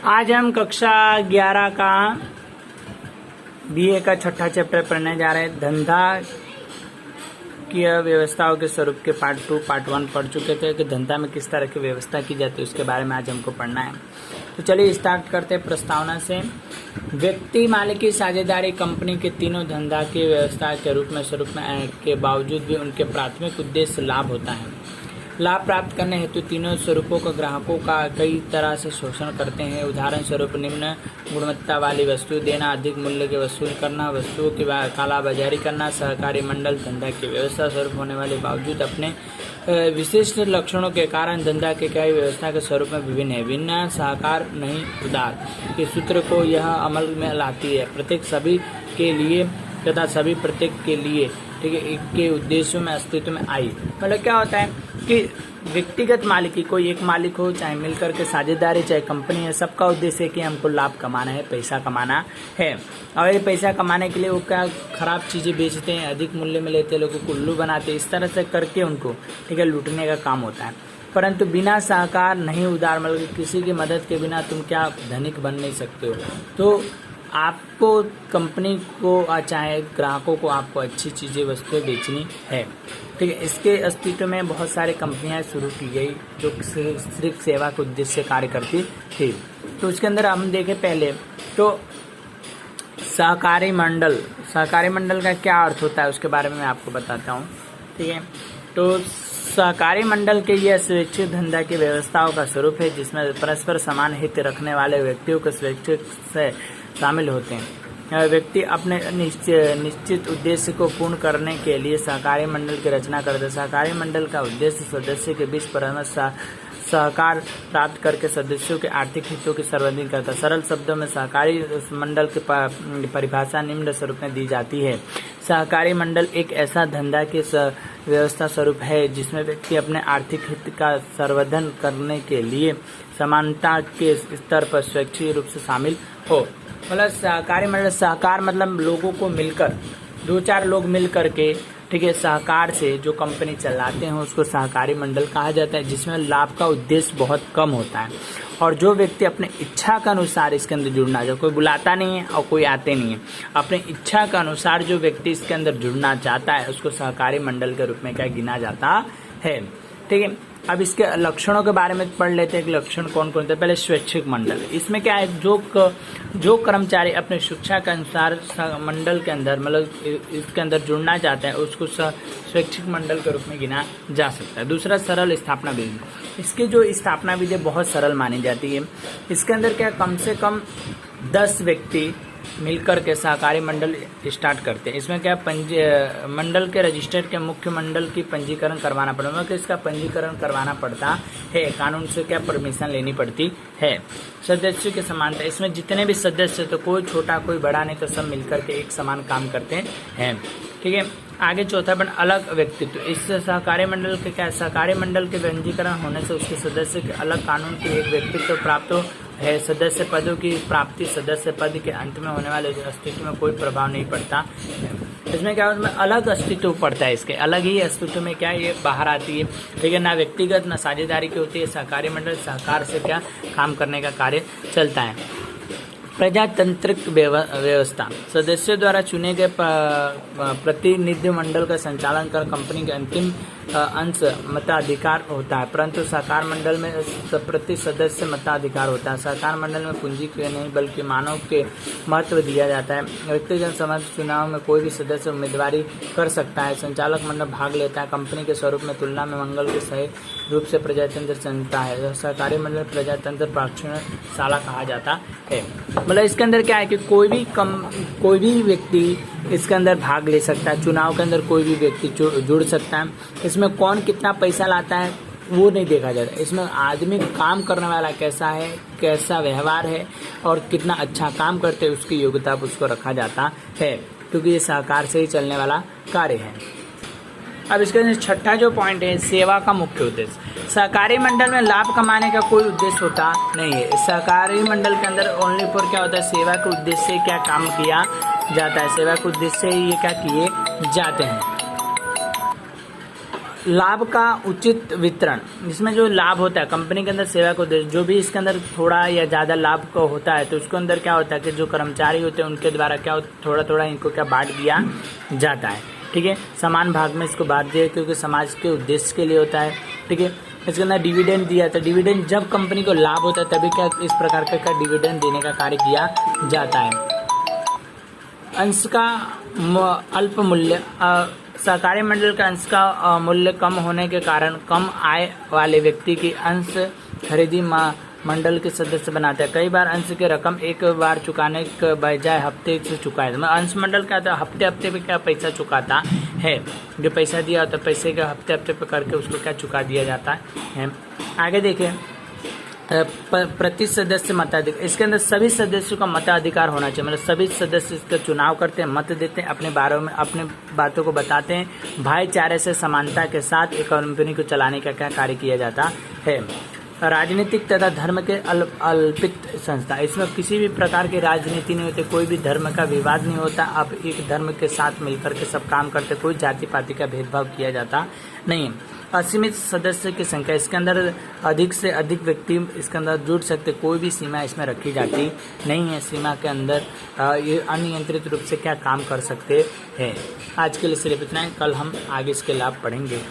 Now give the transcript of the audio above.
आज हम कक्षा 11 का बीए का छठा चैप्टर पढ़ने जा रहे हैं। धंधा की व्यवस्थाओं के स्वरूप के पार्ट 2 पार्ट 1 पढ़ चुके थे कि धंधा में किस तरह की व्यवस्था की जाती है, उसके बारे में आज हमको पढ़ना है। तो चलिए स्टार्ट करते हैं प्रस्तावना से। व्यक्ति मालिकी साझेदारी कंपनी के तीनों धंधा की व्यवस्था के रूप में स्वरूप में के बावजूद भी उनके प्राथमिक उद्देश्य लाभ होता है। लाभ प्राप्त करने हेतु तीनों स्वरूपों का ग्राहकों का कई तरह से शोषण करते हैं। उदाहरण स्वरूप निम्न गुणवत्ता वाली वस्तु देना, अधिक मूल्य के वसूल करना, वस्तुओं की कालाबाजारी करना। सहकारी मंडल धंधा की व्यवस्था स्वरूप होने वाले बावजूद अपने विशिष्ट लक्षणों के कारण धंधा के कई व्यवस्था के स्वरूप में विभिन्न है। भिन्न सहकार नहीं उदार के सूत्र को यह अमल में लाती है। प्रत्येक सभी के लिए तथा सभी प्रत्येक के लिए, ठीक है, एक के उद्देश्यों में अस्तित्व में आई। मतलब क्या होता है कि व्यक्तिगत मालिकी, कोई एक मालिक हो, चाहे मिलकर के साझेदारी, चाहे कंपनी है, सबका उद्देश्य है कि हमको लाभ कमाना है, पैसा कमाना है। और ये पैसा कमाने के लिए वो क्या खराब चीज़ें बेचते हैं, अधिक मूल्य में लेते हैं, लोगों को उल्लू बनाते हैं, इस तरह से करके उनको, ठीक है, लूटने का काम होता है। परंतु बिना सहकार नहीं उदार, मतलब किसी की मदद के बिना तुम क्या धनिक बन नहीं सकते हो। तो आपको कंपनी को चाहे ग्राहकों को आपको अच्छी चीज़ें वस्तुएं बेचनी है, ठीक है। इसके अस्तित्व में बहुत सारी कंपनियां शुरू की गई जो सिर्फ सेवा के उद्देश्य से कार्य करती थी। तो उसके अंदर हम देखें पहले तो सहकारी मंडल का क्या अर्थ होता है उसके बारे में मैं आपको बताता हूँ, ठीक है। तो सहकारी मंडल के यह स्वैच्छिक धंधा की व्यवस्थाओं का स्वरूप है जिसमें परस्पर समान हित रखने वाले व्यक्तियों को स्वैच्छिक से शामिल होते हैं। व्यक्ति अपने निश्चित उद्देश्य को पूर्ण करने के लिए सहकारी मंडल की रचना करते हैं। सहकारी मंडल का उद्देश्य सदस्य के बीच परामर्श सहकार प्राप्त करके सदस्यों के आर्थिक हितों की सर्वाधिक करता है। सरल शब्दों में सहकारी मंडल की परिभाषा निम्न स्वरूप में दी जाती है। सहकारी मंडल एक ऐसा धंधा की व्यवस्था स्वरूप है जिसमें व्यक्ति अपने आर्थिक हित का संवर्धन करने के लिए समानता के स्तर पर स्वैच्छिक रूप से शामिल हो। मतलब सहकारी मंडल, सहकार मतलब लोगों को मिलकर, 2-4 लोग मिल करके, ठीक है, सहकार से जो कंपनी चलाते हैं उसको सहकारी मंडल कहा जाता है, जिसमें लाभ का उद्देश्य बहुत कम होता है। और जो व्यक्ति अपने इच्छा के अनुसार इसके अंदर जुड़ना चाहे, कोई बुलाता नहीं है और कोई आते नहीं है, अपने इच्छा के अनुसार जो व्यक्ति इसके अंदर जुड़ना चाहता है उसको सहकारी मंडल के रूप में क्या गिना जाता है, ठीक है। अब इसके लक्षणों के बारे में पढ़ लेते हैं कि लक्षण कौन कौन थे। पहले स्वैच्छिक मंडल, इसमें क्या है, जो कर्मचारी अपने शिक्षा के अनुसार मंडल के अंदर, मतलब इसके अंदर जुड़ना चाहता है उसको स्वैच्छिक मंडल के रूप में गिना जा सकता है। दूसरा, सरल स्थापना विधि। इसकी जो स्थापना विधि बहुत सरल मानी जाती है। इसके अंदर क्या, कम से कम 10 व्यक्ति मिलकर के सहकारी मंडल स्टार्ट करते हैं। इसमें क्या, मंडल के रजिस्टर के मुख्य मंडल की पंजीकरण करवाना पड़ेगा, कि इसका पंजीकरण करवाना पड़ता है, कानून से क्या परमिशन लेनी पड़ती है। सदस्यों की समानता, इसमें जितने भी सदस्य, तो कोई छोटा कोई बड़ा नहीं, तो सब मिलकर के एक समान काम करते हैं, ठीक है। आगे चौथा बन अलग व्यक्तित्व। इस सहकारी मंडल के क्या, सहकारी मंडल के पंजीकरण होने से उसके सदस्य के अलग कानून के एक व्यक्तित्व प्राप्त है। सदस्य पदों की प्राप्ति सदस्य पद के अंत में होने वाले अस्तित्व में कोई प्रभाव नहीं पड़ता। इसमें क्या, उसमें अलग अस्तित्व पड़ता है, इसके अलग ही अस्तित्व में क्या ये बाहर आती है, ठीक है। ना व्यक्तिगत ना साझेदारी की होती है। सहकारी मंडल सहकार से क्या काम करने का कार्य चलता है। प्रजातांत्रिक व्यवस्था, सदस्यों द्वारा चुने गए प्रतिनिधि मंडल का संचालन कर कंपनी के अंतिम अंश मताधिकार होता है, परंतु सहकार मंडल में प्रति सदस्य मताधिकार होता है। सहकार मंडल में पूंजी के नहीं बल्कि मानव के महत्व दिया जाता है। व्यक्तिगत समर्थ चुनाव में कोई भी सदस्य उम्मीदवारी कर सकता है। संचालक मंडल भाग लेता है। कंपनी के स्वरूप में तुलना में मंगल के सही रूप से प्रजातंत्र चलता है। सहकारी मंडल प्रजातंत्र प्रशिक्षणशाला कहा जाता है। मतलब इसके अंदर क्या है कि कोई भी व्यक्ति इसके अंदर भाग ले सकता है। चुनाव के अंदर कोई भी व्यक्ति जुड़ सकता है। इसमें कौन कितना पैसा लाता है वो नहीं देखा जाता। इसमें आदमी काम करने वाला कैसा है, कैसा व्यवहार है और कितना अच्छा काम करते हैं उसकी योग्यता पर उसको रखा जाता है, क्योंकि ये सहकार से ही चलने वाला कार्य है। अब इसके अंदर छठा जो पॉइंट है, सेवा का मुख्य उद्देश्य। सहकारी मंडल में लाभ कमाने का कोई उद्देश्य होता नहीं है। सहकारी मंडल के अंदर ओनली फॉर क्या होता है, सेवा के उद्देश्य से क्या काम किया जाता है, सेवा के उद्देश्य से ये क्या किए जाते हैं। लाभ का उचित वितरण, इसमें जो लाभ होता है कंपनी के अंदर सेवा को जो भी इसके अंदर थोड़ा या ज़्यादा लाभ को होता है तो उसके अंदर क्या होता है कि जो कर्मचारी होते हैं उनके द्वारा क्या थोड़ा थोड़ा इनको क्या बांट दिया जाता है। ठीक है, समान भाग में इसको बांट दिया क्योंकि समाज के उद्देश्य के लिए होता है। ठीक है, इसके अंदर डिविडेंड दिया था, डिविडेंड जब कंपनी को लाभ होता है तभी क्या इस प्रकार का डिविडेंड देने का कार्य किया जाता है। अंश का अल्प मूल्य, सहकारी मंडल का अंश का मूल्य कम होने के कारण कम आय वाले व्यक्ति की अंश खरीदी मंडल के सदस्य बनाते हैं। कई बार अंश की रकम एक बार चुकाने के बजाय हफ्ते से चुकाए। अंश मंडल क्या था, हफ्ते हफ्ते पे क्या पैसा चुकाता है, जो पैसा दिया होता है पैसे के हफ्ते हफ्ते पे करके उसको क्या चुका दिया जाता है। आगे देखिए, प्रति सदस्य मताधिकार, इसके अंदर सभी सदस्यों का मताधिकार होना चाहिए, मतलब सभी सदस्य इसका चुनाव करते हैं, मत देते हैं, अपने बारे में अपने बातों को बताते हैं। भाईचारे से समानता के साथ एक कंपनी को चलाने का क्या कार्य किया जाता है। राजनीतिक तथा धर्म के अल्पित संस्था, इसमें किसी भी प्रकार की राजनीति नहीं होती, कोई भी धर्म का विवाद नहीं होता, अब एक धर्म के साथ मिलकर के सब काम करते, कोई जाति पाति का भेदभाव किया जाता नहीं। असीमित सदस्य की संख्या, इसके अंदर अधिक से अधिक व्यक्ति इसके अंदर जुड़ सकते, कोई भी सीमा इसमें रखी जाती नहीं है, सीमा के अंदर ये अनियंत्रित रूप से क्या काम कर सकते हैं। आज के लिए सिर्फ इतना है, कल हम आगे इसके लाभ पढ़ेंगे।